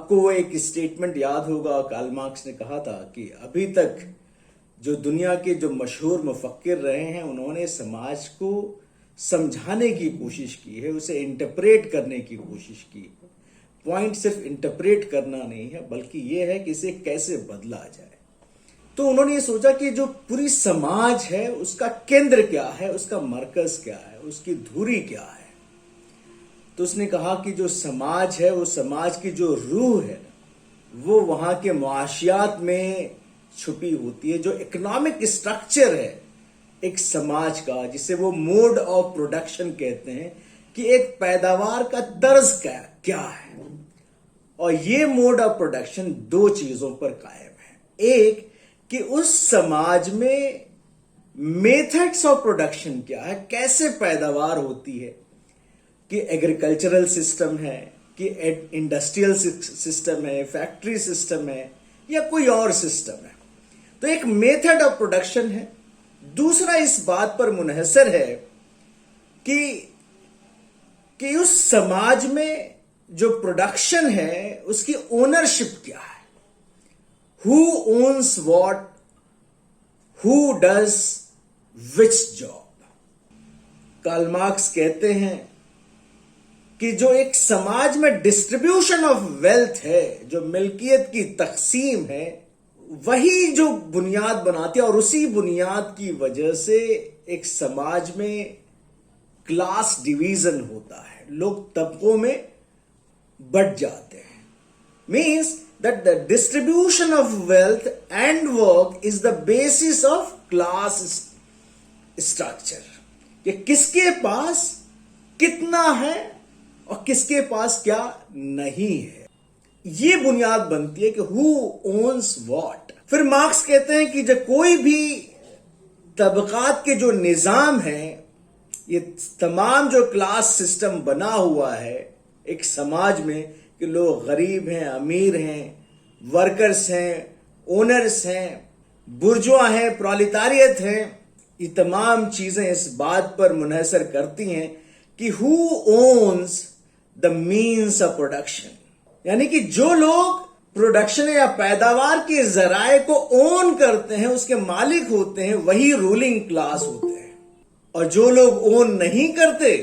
آپ کو ایک اسٹیٹمنٹ یاد ہوگا، کارل مارکس نے کہا تھا کہ ابھی تک جو دنیا کے جو مشہور مفکر رہے ہیں انہوں نے سماج کو سمجھانے کی کوشش کی ہے، اسے انٹرپریٹ کرنے کی کوشش کی ہے۔ پوائنٹ صرف انٹرپریٹ کرنا نہیں ہے بلکہ یہ ہے کہ اسے کیسے بدلا جائے۔ تو انہوں نے یہ سوچا کہ جو پوری سماج ہے اس کا کیندر کیا ہے، اس کا مرکز کیا ہے، اس کی دھری کیا ہے۔ تو اس نے کہا کہ جو سماج ہے، وہ سماج کی جو روح ہے وہ وہاں کے معاشیات میں چھپی ہوتی ہے۔ جو اکنامک اسٹرکچر ہے ایک سماج کا، جسے وہ موڈ آف پروڈکشن کہتے ہیں، کہ ایک پیداوار کا طرز کیا ہے، اور یہ موڈ آف پروڈکشن دو چیزوں پر قائم ہے۔ ایک کہ اس سماج میں میتھڈس آف پروڈکشن کیا ہے، کیسے پیداوار ہوتی ہے، کہ ایگریکلچرل سسٹم ہے، کہ انڈسٹریل سسٹم ہے، فیکٹری سسٹم ہے، یا کوئی اور سسٹم ہے۔ تو ایک میتھڈ آف پروڈکشن ہے۔ دوسرا اس بات پر منحصر ہے کہ اس سماج میں جو پروڈکشن ہے اس کی اونرشپ کیا ہے۔ Who owns what? Who does which job? Karl Marx کہتے ہیں کہ جو ایک سماج میں ڈسٹریبیوشن آف ویلتھ ہے، جو ملکیت کی تقسیم ہے، وہی جو بنیاد بناتی ہے، اور اسی بنیاد کی وجہ سے ایک سماج میں کلاس ڈویژن ہوتا ہے، لوگ طبقوں میں بٹ جاتے ہیں۔ Means that the distribution of wealth and work is the basis of class structure، کہ کس کے پاس کتنا ہے اور کس کے پاس کیا نہیں ہے، یہ بنیاد بنتی ہے کہ who owns what۔ پھر مارکس کہتے ہیں کہ جب کوئی بھی طبقات کے جو نظام ہے، یہ تمام جو کلاس سسٹم بنا ہوا ہے ایک سماج میں، کہ لوگ غریب ہیں، امیر ہیں، ورکرز ہیں، اونرز ہیں، برجوا ہیں، پرولیتاریت ہیں، یہ تمام چیزیں اس بات پر منحصر کرتی ہیں کہ who owns the means of production، یعنی کہ جو لوگ پروڈکشن یا پیداوار کے ذرائع کو اون کرتے ہیں، اس کے مالک ہوتے ہیں، وہی رولنگ کلاس ہوتے ہیں، اور جو لوگ اون نہیں کرتے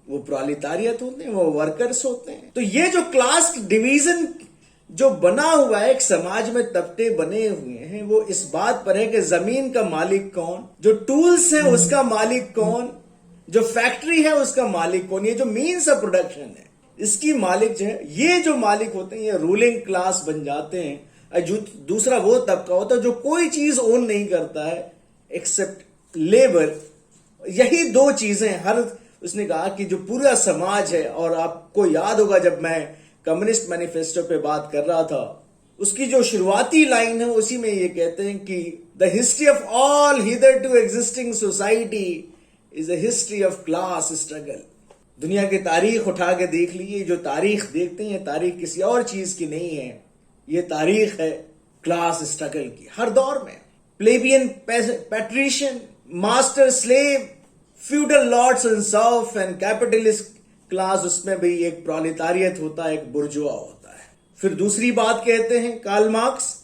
وہ پرولیتاریت ہوتے ہیں، وہ ورکرز ہوتے ہیں۔ تو یہ جو کلاس ڈویژن جو بنا ہوا ہے ایک سماج میں، طبقے بنے ہوئے ہیں، وہ اس بات پر ہے کہ زمین کا مالک کون، جو ٹولز ہیں اس کا مالک کون، جو فیکٹری ہے اس کا مالک کون، یہ جو مینز آف پروڈکشن ہے اس کی مالک جو ہے، یہ جو مالک ہوتے ہیں یہ رولنگ کلاس بن جاتے ہیں۔ دوسرا وہ طبقہ ہوتا ہے جو کوئی چیز اون نہیں کرتا ہے ایکسپٹ لیبر۔ یہی دو چیزیں اس نے کہا کہ جو پورا سماج ہے، اور آپ کو یاد ہوگا جب میں کمیونسٹ مینیفیسٹو پہ بات کر رہا تھا، اس کی جو شروعاتی لائن ہے اسی میں یہ کہتے ہیں کہ the history of all hitherto existing society is a history of class struggle۔ دنیا کی تاریخ اٹھا کے دیکھ لیجیے، جو تاریخ دیکھتے ہیں تاریخ کسی اور چیز کی نہیں ہے، یہ تاریخ ہے کلاس اسٹرگل کی۔ ہر دور میں plebeian, patrician, master, slave, feudal lords and serf and capitalist class, اس میں بھی ایک پرولیتاریت ہوتا ہے، ایک برجوا ہوتا ہے۔ پھر دوسری بات کہتے ہیں کارل مارکس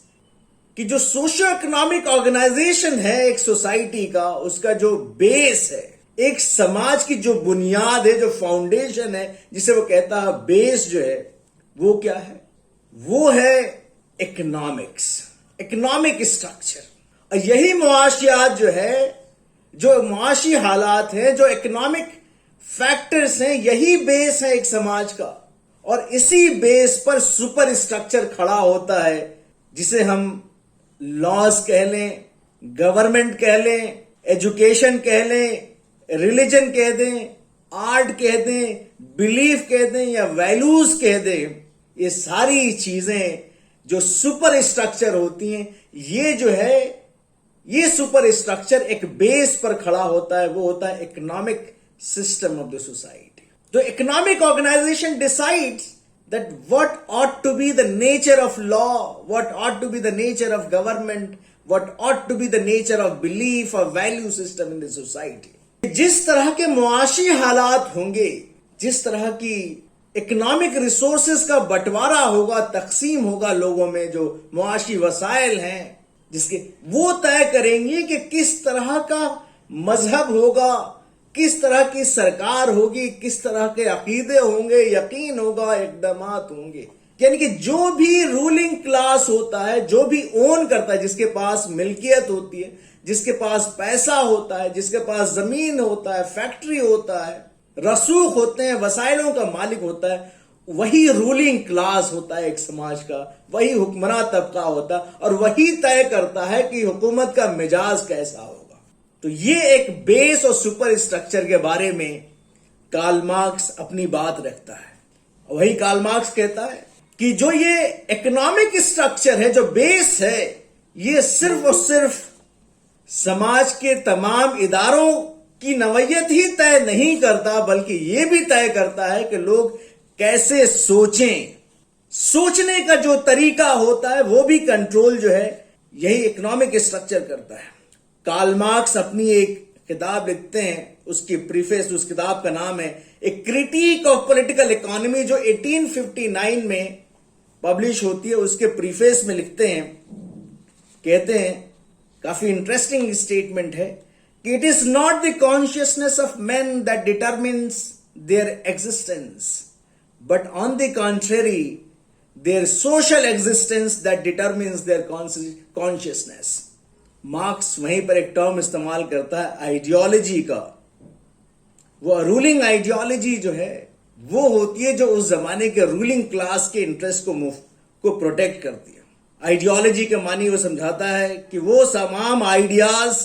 کہ جو سوشو اکنامک آرگنائزیشن ہے ایک سوسائٹی کا، اس کا جو بیس ہے، ایک سماج کی جو بنیاد ہے، جو فاؤنڈیشن ہے، جسے وہ کہتا ہے بیس جو ہے، وہ کیا ہے؟ وہ ہے اکنامکس، اکنامک اسٹرکچر۔ اور یہی معاشیات جو ہے، جو معاشی حالات ہیں، جو اکنامک فیکٹرز ہیں، یہی بیس ہے ایک سماج کا، اور اسی بیس پر سپر اسٹرکچر کھڑا ہوتا ہے، جسے ہم لاز کہہ لیں، گورنمنٹ کہہ لیں، ایجوکیشن کہہ لیں، ریلیجن کہہ دیں، آرٹ کہہ دیں، بلیف کہہ دیں، یا ویلیوز کہہ دیں۔ یہ ساری چیزیں جو سپر اسٹرکچر ہوتی ہیں، یہ جو ہے، یہ سپر اسٹرکچر ایک بیس پر کھڑا ہوتا ہے، وہ ہوتا ہے economic system of the society. تو economic organisation decides that what ought to be the nature of law, what ought to be the nature of government, what ought to be the nature of belief or value system in the society۔ جس طرح کے معاشی حالات ہوں گے، جس طرح کی اکنامک ریسورسز کا بٹوارا ہوگا، تقسیم ہوگا لوگوں میں، جو معاشی وسائل ہیں جس کے وہ طے کریں گے کہ کس طرح کا مذہب ہوگا، کس طرح کی سرکار ہوگی، کس طرح کے عقیدے ہوں گے، یقین ہوگا، اقدامات ہوں گے. یعنی کہ جو بھی رولنگ کلاس ہوتا ہے، جو بھی اون کرتا ہے، جس کے پاس ملکیت ہوتی ہے، جس کے پاس پیسہ ہوتا ہے، جس کے پاس زمین ہوتا ہے، فیکٹری ہوتا ہے، رسوخ ہوتے ہیں، وسائلوں کا مالک ہوتا ہے، وہی رولنگ کلاس ہوتا ہے ایک سماج کا، وہی حکمراں طبقہ ہوتا ہے، اور وہی طے کرتا ہے کہ حکومت کا مزاج کیسا ہوگا. تو یہ ایک بیس اور سپر اسٹرکچر کے بارے میں کارل مارکس اپنی بات رکھتا ہے. وہی کارل مارکس کہتا ہے کہ جو یہ اکنامک اسٹرکچر ہے، جو بیس ہے، یہ صرف اور صرف سماج کے تمام اداروں کی نوعیت ہی طے نہیں کرتا، بلکہ یہ بھی طے کرتا ہے کہ لوگ کیسے سوچیں. سوچنے کا جو طریقہ ہوتا ہے وہ بھی کنٹرول جو ہے یہی اکنامک اسٹرکچر کرتا ہے. کارل مارکس اپنی ایک کتاب لکھتے ہیں، اس کی پریفیس، اس کتاب کا نام ہے ایک کریٹیک آف پولیٹیکل اکانومی، جو 1859 میں پبلش ہوتی ہے. اس کے پریفیس میں لکھتے ہیں، کہتے ہیں، کافی انٹرسٹنگ اسٹیٹمنٹ ہے کہ it is not the consciousness of men that determines their existence but on the contrary their social existence that determines their consciousness. Marx وہیں پر ایک ٹرم استعمال کرتا ہے آئیڈیالوجی کا. وہ رولنگ آئیڈیالوجی جو ہے وہ ہوتی ہے جو اس زمانے کے رولنگ کلاس کے انٹرسٹ کو پروٹیکٹ کرتی ہے. آئیڈیالوجی کے معنی وہ سمجھاتا ہے کہ وہ تمام ideas,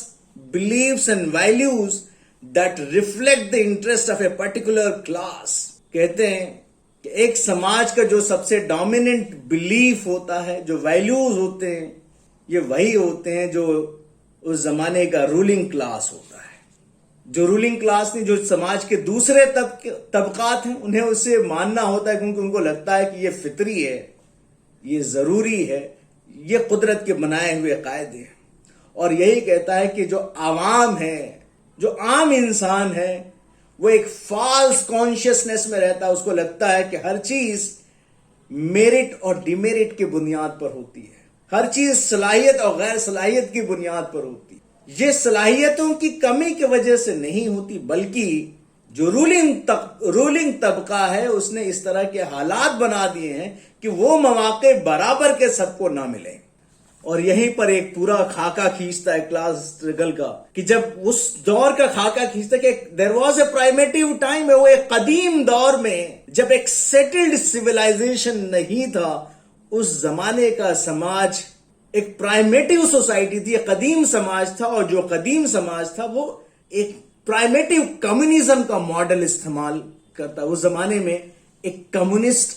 beliefs and values that reflect the interest of a particular class. کہتے ہیں کہ ایک سماج کا جو سب سے ڈومیننٹ بلیف ہوتا ہے، جو ویلیوز ہوتے ہیں، یہ وہی ہوتے ہیں جو اس زمانے کا رولنگ کلاس ہوتا ہے. جو رولنگ کلاس نہیں، جو سماج کے دوسرے طبقات ہیں، انہیں اسے ماننا ہوتا ہے کیونکہ ان کو لگتا ہے کہ یہ فطری ہے، یہ ضروری ہے، یہ قدرت کے بنائے ہوئے قاعدے ہیں. اور یہی کہتا ہے کہ جو عوام ہے، جو عام انسان ہے، وہ ایک فالس کانشیسنس میں رہتا ہے. اس کو لگتا ہے کہ ہر چیز میرٹ اور ڈیمیرٹ کی بنیاد پر ہوتی ہے، ہر چیز صلاحیت اور غیر صلاحیت کی بنیاد پر ہوتی ہے. یہ صلاحیتوں کی کمی کی وجہ سے نہیں ہوتی، بلکہ جو رولنگ طبقہ ہے اس نے اس طرح کے حالات بنا دیے ہیں کہ وہ مواقع برابر کے سب کو نہ ملیں. اور یہیں پر ایک پورا خاکہ کھینچتا ہے کلاس اسٹرگل کا، کہ جب اس دور کا خاکہ کھینچتا ہے کہ دیر واز اے پرائمیٹیو ٹائم، وہ ایک قدیم دور میں جب ایک سیٹلڈ سیولائزیشن نہیں تھا، اس زمانے کا سماج ایک پرائمیٹیو سوسائٹی تھی، ایک قدیم سماج تھا. اور جو قدیم سماج تھا وہ ایک پرائمیٹیو کمیونزم کا ماڈل استعمال کرتا. اس زمانے میں ایک کمیونسٹ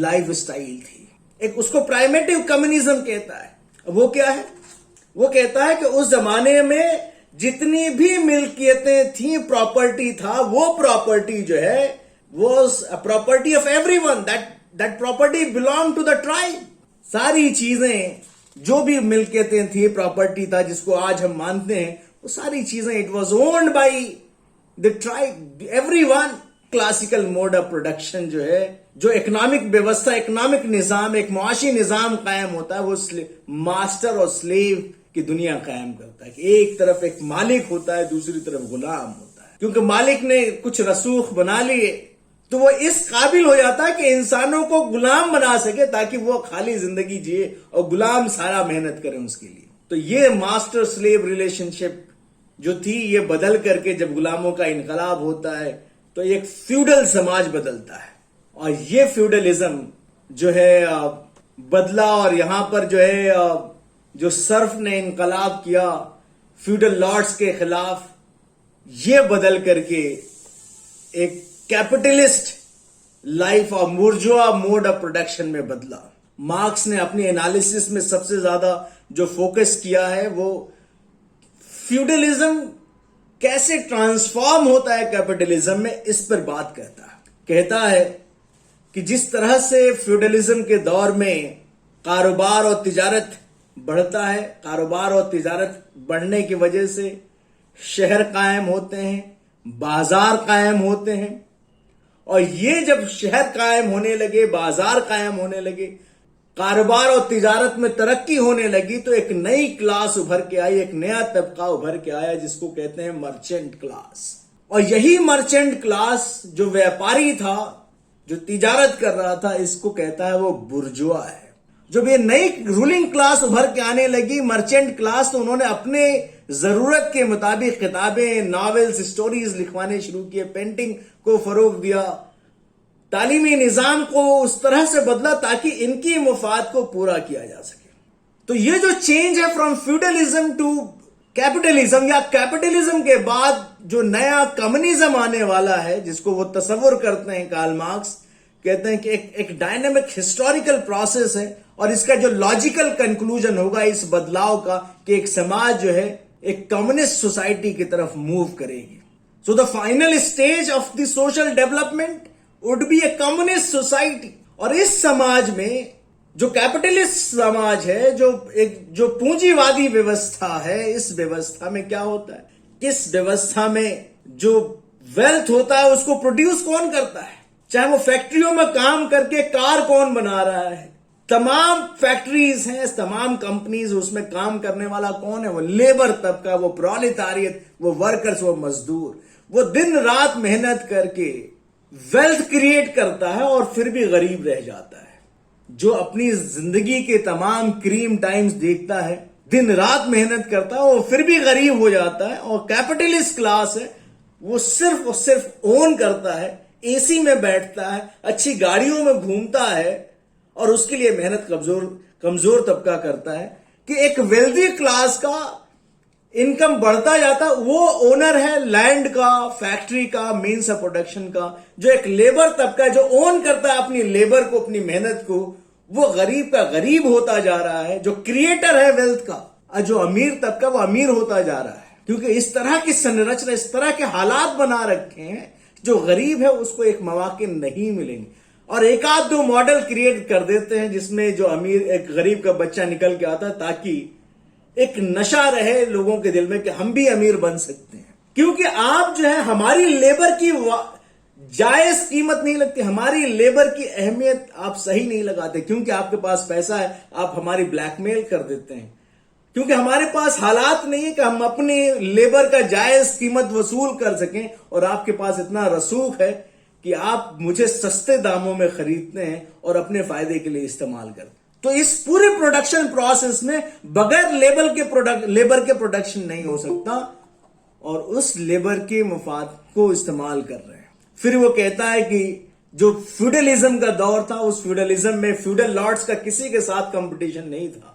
لائف سٹائل تھی، ایک اس کو پرائمیٹیو کمیونزم کہتا ہے. وہ کیا ہے؟ وہ کہتا ہے کہ اس زمانے میں جتنی بھی ملکیتیں تھیں، پراپرٹی تھا، وہ پراپرٹی جو ہے وہ property of every one, that property belong to the tribe. ساری چیزیں جو بھی ملکیتیں تھیں، پراپرٹی تھا جس کو آج ہم مانتے ہیں، وہ ساری چیزیں it was owned by the tribe, every one. Classical mode of production جو ہے، جو اکنامک ویوستھا، اکنامک نظام، ایک معاشی نظام قائم ہوتا ہے، وہ ماسٹر اور سلیو کی دنیا قائم کرتا ہے کہ ایک طرف ایک مالک ہوتا ہے، دوسری طرف غلام ہوتا ہے. کیونکہ مالک نے کچھ رسوخ بنا لیے تو وہ اس قابل ہو جاتا ہے کہ انسانوں کو غلام بنا سکے تاکہ وہ خالی زندگی جیے اور غلام سارا محنت کریں اس کے لیے. تو یہ ماسٹر سلیو ریلیشن شپ جو تھی، یہ بدل کر کے جب غلاموں کا انقلاب ہوتا ہے تو ایک فیوڈل سماج بدلتا ہے. اور یہ فیوڈلزم جو ہے بدلا، اور یہاں پر جو ہے جو صرف نے انقلاب کیا فیوڈل لارڈز کے خلاف، یہ بدل کر کے ایک کیپٹلسٹ لائف اور مورجوا موڈ آف پروڈکشن میں بدلا. مارکس نے اپنی انالیسس میں سب سے زیادہ جو فوکس کیا ہے وہ فیوڈلزم کیسے ٹرانسفارم ہوتا ہے کیپٹلزم میں، اس پر بات کرتا ہے. کہتا ہے کہ جس طرح سے فیوڈلزم کے دور میں کاروبار اور تجارت بڑھتا ہے، کاروبار اور تجارت بڑھنے کی وجہ سے شہر قائم ہوتے ہیں، بازار قائم ہوتے ہیں، اور یہ جب شہر قائم ہونے لگے، بازار قائم ہونے لگے، کاروبار اور تجارت میں ترقی ہونے لگی، تو ایک نئی کلاس ابھر کے آئی، ایک نیا طبقہ ابھر کے آیا جس کو کہتے ہیں مرچنٹ کلاس. اور یہی مرچنٹ کلاس جو ویپاری تھا، جو تجارت کر رہا تھا، اس کو کہتا ہے وہ برجوا ہے. جب یہ نئی رولنگ کلاس ابھر کے آنے لگی، مرچنٹ کلاس، تو انہوں نے اپنے ضرورت کے مطابق کتابیں، ناولز، سٹوریز لکھوانے شروع کیے، پینٹنگ کو فروغ دیا، تعلیمی نظام کو اس طرح سے بدلا تاکہ ان کی مفاد کو پورا کیا جا سکے. تو یہ جو چینج ہے فرام فیوڈلزم ٹو کیپٹلزم، یا کیپٹلزم کے بعد جو نیا کمیونزم آنے والا ہے، جس کو وہ تصور کرتے ہیں کارل مارکس، کہتے ہیں کہ ایک ڈائنامک ہسٹوریکل پروسیس ہے، اور اس کا جو لاجیکل کنکلوژن ہوگا اس بدلاؤ کا کہ ایک سماج جو ہے ایک کمیونسٹ سوسائٹی کی طرف موو کرے گی. So the final stage of the social development would be a communist society. اور اس سماج میں جو کیپٹلسٹ سماج ہے، جو پونجی وادی ویوستھا ہے، اس ویوستھا میں کیا ہوتا ہے؟ اس ویوستھا میں جو ویلتھ ہوتا ہے اس کو پروڈیوس کون کرتا ہے؟ چاہے وہ فیکٹریوں میں کام کر کے کار کون بنا رہا ہے؟ تمام فیکٹریز ہیں، تمام کمپنیز، اس میں کام کرنے والا کون ہے؟ وہ لیبر طبقہ، وہ پرولیتاریت، وہ ورکرز، وہ مزدور. وہ دن رات محنت کر کے ویلتھ کریٹ کرتا ہے اور پھر بھی غریب رہ جاتا ہے. جو اپنی زندگی کے تمام کریم ٹائمز دیکھتا ہے، دن رات محنت کرتا ہے، وہ پھر بھی غریب ہو جاتا ہے. اور کیپٹلسٹ کلاس ہے، وہ صرف اور صرف اون کرتا ہے، اے سی میں بیٹھتا ہے، اچھی گاڑیوں میں گھومتا ہے، اور اس کے لیے محنت کمزور طبقہ کرتا ہے کہ ایک ویلدی کلاس کا انکم بڑھتا جاتا. وہ اونر ہے لینڈ کا، فیکٹری کا، مینس آف پروڈکشن کا. جو ایک لیبر طبقہ جو اون کرتا ہے اپنی لیبر کو، اپنی محنت کو، وہ غریب کا غریب ہوتا جا رہا ہے. جو کریٹر ہے ویلتھ کا، جو امیر طبقہ، وہ امیر ہوتا جا رہا ہے. کیونکہ اس طرح کی سنرچنا، اس طرح کے حالات بنا رکھے ہیں، جو غریب ہے اس کو ایک مواقع نہیں ملیں گے. اور ایک آدھ دو ماڈل کریٹ کر دیتے ہیں جس میں جو امیر، ایک غریب کا بچہ نکل کے آتا ہے، تاکہ ایک نشہ رہے لوگوں کے دل میں کہ ہم بھی امیر بن سکتے ہیں. کیونکہ آپ جو ہے ہماری لیبر کی جائز قیمت نہیں لگتی، ہماری لیبر کی اہمیت آپ صحیح نہیں لگاتے. کیونکہ آپ کے پاس پیسہ ہے، آپ ہماری بلیک میل کر دیتے ہیں. کیونکہ ہمارے پاس حالات نہیں ہے کہ ہم اپنی لیبر کا جائز قیمت وصول کر سکیں، اور آپ کے پاس اتنا رسوخ ہے کہ آپ مجھے سستے داموں میں خریدتے ہیں اور اپنے فائدے کے لیے استعمال کرتے ہیں. تو اس پورے پروڈکشن پروسیس میں بغیر لیبر کے پروڈکشن نہیں ہو سکتا، اور اس لیبر کے مفاد کو استعمال کر رہے ہیں. پھر وہ کہتا ہے کہ جو فیوڈلزم کا دور تھا، اس فیوڈلزم میں فیوڈل لارڈز کا کسی کے ساتھ کمپٹیشن نہیں تھا.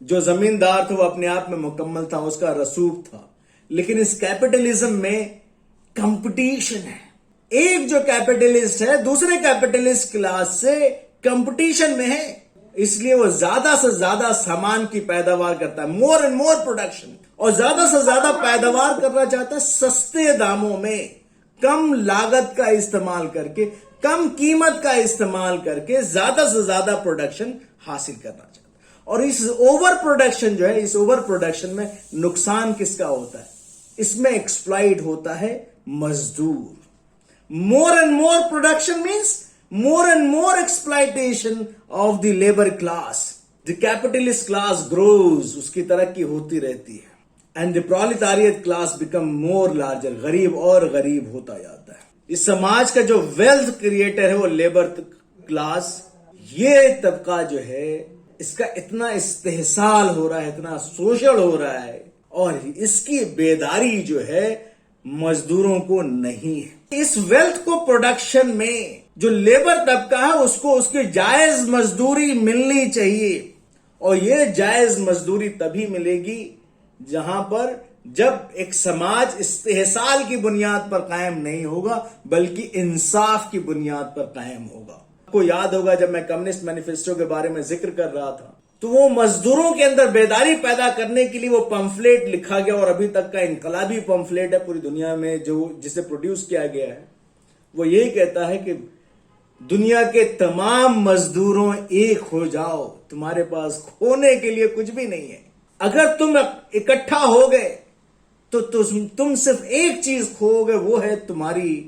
جو زمیندار تھا وہ اپنے آپ میں مکمل تھا، اس کا رسوخ تھا. لیکن اس کیپٹلزم میں کمپٹیشن ہے. ایک جو کیپٹلسٹ ہے دوسرے کیپٹلسٹ کلاس سے کمپٹیشن میں ہے، اس لیے وہ زیادہ سے زیادہ سامان کی پیداوار کرتا ہے، مور اینڈ مور پروڈکشن، اور زیادہ سے زیادہ پیداوار کرنا چاہتا ہے سستے داموں میں، کم لاگت کا استعمال کر کے، کم قیمت کا استعمال کر کے زیادہ سے زیادہ پروڈکشن حاصل کرنا چاہتا ہے. اور اس اوور پروڈکشن جو ہے، اس اوور پروڈکشن میں نقصان کس کا ہوتا ہے؟ اس میں ایکسپلائٹ ہوتا ہے مزدور. More and more production means more and more exploitation of the labor class. The capitalist class grows, اس کی ترقی ہوتی رہتی ہے. And the proletariat class become more larger. غریب اور غریب ہوتا جاتا ہے. اس سماج کا جو wealth creator ہے وہ لیبر کلاس. یہ طبقہ جو ہے اس کا اتنا استحصال ہو رہا ہے، اتنا سوشل ہو رہا ہے، اور اس کی بیداری جو ہے مزدوروں کو نہیں ہے. اس ویلتھ کو پروڈکشن میں جو لیبر طبقہ ہے اس کو اس کی جائز مزدوری ملنی چاہیے. اور یہ جائز مزدوری تبھی ملے گی جہاں پر جب ایک سماج استحصال کی بنیاد پر قائم نہیں ہوگا بلکہ انصاف کی بنیاد پر قائم ہوگا. آپ کو یاد ہوگا جب میں کمیونسٹ مینیفیسٹو کے بارے میں ذکر کر رہا تھا تو وہ مزدوروں کے اندر بیداری پیدا کرنے کے لیے وہ پمفلیٹ لکھا گیا، اور ابھی تک کا انقلابی پمفلیٹ ہے پوری دنیا میں جسے پروڈیوس کیا گیا ہے. وہ یہی کہتا ہے کہ دنیا کے تمام مزدوروں ایک ہو جاؤ، تمہارے پاس کھونے کے لیے کچھ بھی نہیں ہے. اگر تم اکٹھا ہو گئے تو تم صرف ایک چیز کھو گے، وہ ہے تمہاری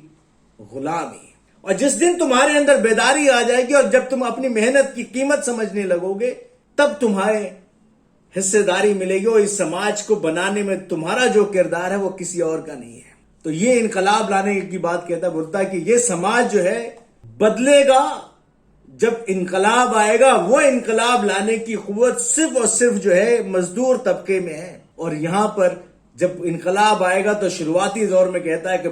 غلامی. اور جس دن تمہارے اندر بیداری آ جائے گی اور جب تم اپنی محنت کی قیمت سمجھنے لگو گے تب تمہارے حصے داری ملے گی، اور اس سماج کو بنانے میں تمہارا جو کردار ہے وہ کسی اور کا نہیں ہے۔ تو یہ انقلاب لانے کی بات کہتا بولتا ہے کہ یہ سماج جو ہے بدلے گا جب انقلاب آئے گا۔ وہ انقلاب لانے کی قوت صرف اور صرف جو ہے مزدور طبقے میں ہے، اور یہاں پر جب انقلاب آئے گا تو شروعاتی دور میں کہتا ہے کہ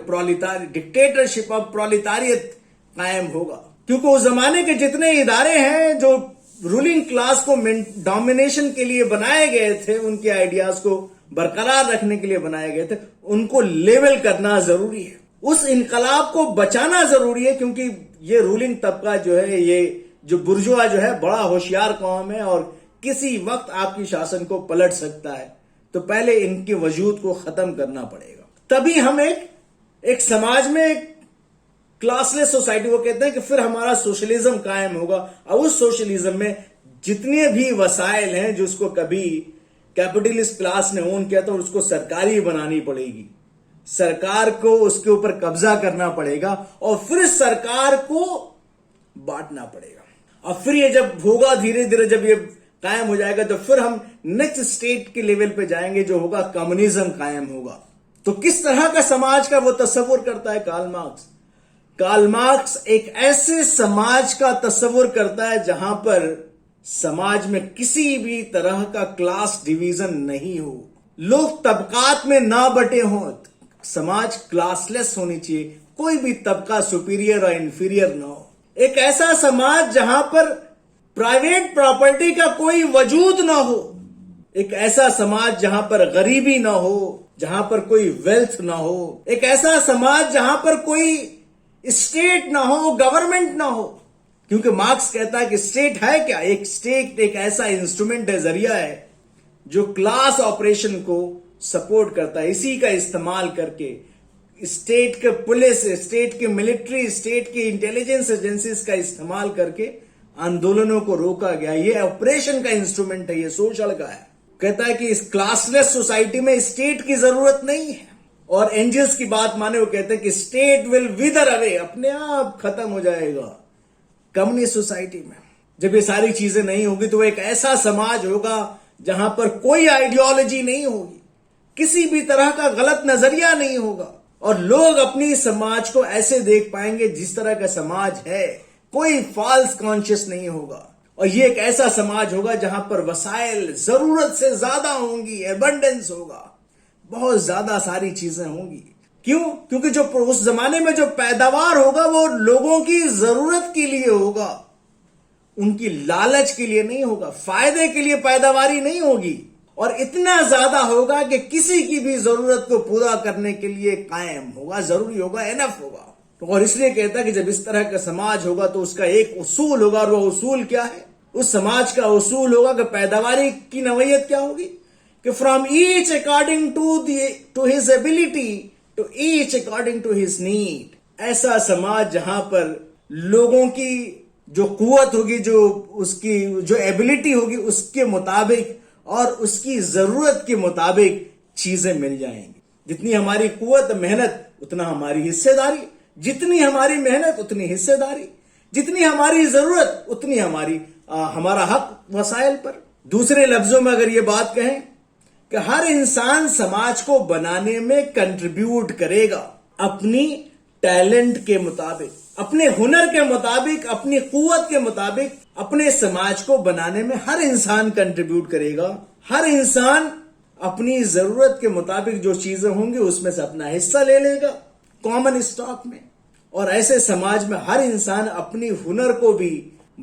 ڈکٹیٹرشپ آف پرولتاریت قائم ہوگا، کیونکہ اس زمانے کے جتنے ادارے ہیں جو رولنگ کلاس کو ڈومینیشن کے لیے بنائے گئے تھے، ان کے آئیڈیاز کو برقرار رکھنے کے لیے بنائے گئے تھے، ان کو لیول کرنا ضروری ہے، اس انقلاب کو بچانا ضروری ہے، کیونکہ یہ رولنگ طبقہ جو ہے، یہ جو برجوا جو ہے بڑا ہوشیار قوم ہے اور کسی وقت آپ کی شاسن کو پلٹ سکتا ہے، تو پہلے ان کے وجود کو ختم کرنا پڑے گا، تبھی ہم ایک سماج میں ایک کلاس لیس سوسائٹی کو کہتے ہیں کہ پھر ہمارا سوشلزم قائم ہوگا، اور اس سوشلزم میں جتنے بھی وسائل ہیں جس کو کبھی کیپٹلسٹ کلاس نے اون کیا تو اس کو سرکاری بنانی پڑے گی، سرکار کو اس کے اوپر قبضہ کرنا پڑے گا، اور پھر سرکار کو بانٹنا پڑے گا، اور پھر یہ جب ہوگا دھیرے دھیرے جب یہ قائم ہو جائے گا تو پھر ہم نیکسٹ اسٹیٹ کے لیول پہ جائیں گے جو ہوگا کمیونزم قائم ہوگا۔ تو کس طرح کا سماج کا وہ تصور کرتا ہے کارل مارکس؟ کارل مارکس ایک ایسے سماج کا تصور کرتا ہے جہاں پر سماج میں کسی بھی طرح کا کلاس ڈویژن نہیں ہو، لوگ طبقات میں نہ بٹے ہوں، سماج کلاس لیس ہونی چاہیے، کوئی بھی طبقہ سپیریئر اور انفیریئر نہ ہو، ایک ایسا سماج جہاں پر پرائیویٹ پراپرٹی کا کوئی وجود نہ ہو، ایک ایسا سماج جہاں پر غریبی نہ ہو، جہاں پر کوئی ویلتھ نہ ہو، ایک ایسا سماج جہاں پر کوئی اسٹیٹ نہ ہو، گورنمنٹ نہ ہو، کیونکہ مارکس کہتا ہے کہ اسٹیٹ ہے کیا؟ ایک اسٹیٹ ایک ایسا انسٹرومنٹ ہے، ذریعہ ہے جو کلاس آپریشن کو سپورٹ کرتا ہے، اسی کا استعمال کر کے اسٹیٹ کے پولیس، اسٹیٹ کے ملٹری، اسٹیٹ کی انٹیلیجنس ایجنسیز کا استعمال کر کے آندولنوں کو روکا گیا، یہ آپریشن کا انسٹرومنٹ ہے، یہ سوشل کا ہے۔ کہتا ہے کہ اس کلاس لیس سوسائٹی میں اسٹیٹ کی ضرورت نہیں ہے، اور اینجلز کی بات مانے وہ کہتے ہیں کہ اسٹیٹ ول ویدر اوے، اپنے آپ ختم ہو جائے گا۔ کمیونسٹ سوسائٹی میں جب یہ ساری چیزیں نہیں ہوگی تو وہ ایک ایسا سماج ہوگا جہاں پر کوئی آئیڈیالوجی نہیں ہوگی، کسی بھی طرح کا غلط نظریہ نہیں ہوگا، اور لوگ اپنی سماج کو ایسے دیکھ پائیں گے جس طرح کا سماج ہے، کوئی فالس کانشیس نہیں ہوگا، اور یہ ایک ایسا سماج ہوگا جہاں پر وسائل ضرورت سے زیادہ ہوں گی، ایبنڈنس ہوگا، بہت زیادہ ساری چیزیں ہوں گی۔ کیوں؟ کیونکہ جو اس زمانے میں جو پیداوار ہوگا وہ لوگوں کی ضرورت کے لیے ہوگا، ان کی لالچ کے لیے نہیں ہوگا، فائدے کے لیے پیداواری نہیں ہوگی، اور اتنا زیادہ ہوگا کہ کسی کی بھی ضرورت کو پورا کرنے کے لیے قائم ہوگا، ضروری ہوگا، انف ہوگا۔ اور اس لیے کہتا ہے کہ جب اس طرح کا سماج ہوگا تو اس کا ایک اصول ہوگا، اور وہ اصول کیا ہے؟ اس سماج کا اصول ہوگا کہ پیداواری کی نوعیت کیا ہوگی کہ from each according to his ability to each according to his need. ایسا سماج جہاں پر لوگوں کی جو قوت ہوگی، جو اس کی جو ایبلٹی ہوگی اس کے مطابق اور اس کی ضرورت کے مطابق چیزیں مل جائیں گی۔ جتنی ہماری قوت محنت اتنا ہماری حصے داری، جتنی ہماری محنت اتنی حصے داری، جتنی ہماری ضرورت اتنی ہمارا حق وسائل پر۔ دوسرے لفظوں میں اگر یہ بات کہیں کہ ہر انسان سماج کو بنانے میں کنٹریبیوٹ کرے گا، اپنی ٹیلنٹ کے مطابق، اپنے ہنر کے مطابق، اپنی قوت کے مطابق اپنے سماج کو بنانے میں ہر انسان کنٹریبیوٹ کرے گا۔ ہر انسان اپنی ضرورت کے مطابق جو چیزیں ہوں گی اس میں سے اپنا حصہ لے لے گا کامن اسٹاک میں، اور ایسے سماج میں ہر انسان اپنی ہنر کو بھی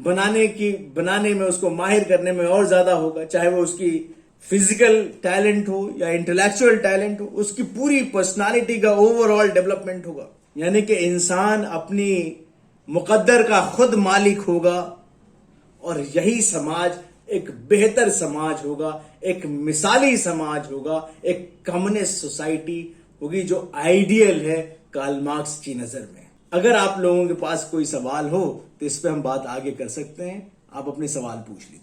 بنانے میں، اس کو ماہر کرنے میں اور زیادہ ہوگا، چاہے وہ اس کی فزیکل ٹیلنٹ ہو یا انٹلیکچوئل ٹیلنٹ ہو، اس کی پوری پرسنالٹی کا اوور آل ڈیولپمنٹ ہوگا۔ یعنی کہ انسان اپنی مقدر کا خود مالک ہوگا، اور یہی سماج ایک بہتر سماج ہوگا، ایک مثالی سماج ہوگا، ایک کمیونسٹ سوسائٹی ہوگی جو آئیڈیل ہے کارل مارکس کی نظر میں۔ اگر آپ لوگوں کے پاس کوئی سوال ہو تو اس پہ ہم بات آگے کر سکتے ہیں، آپ اپنے سوال پوچھ لیجیے۔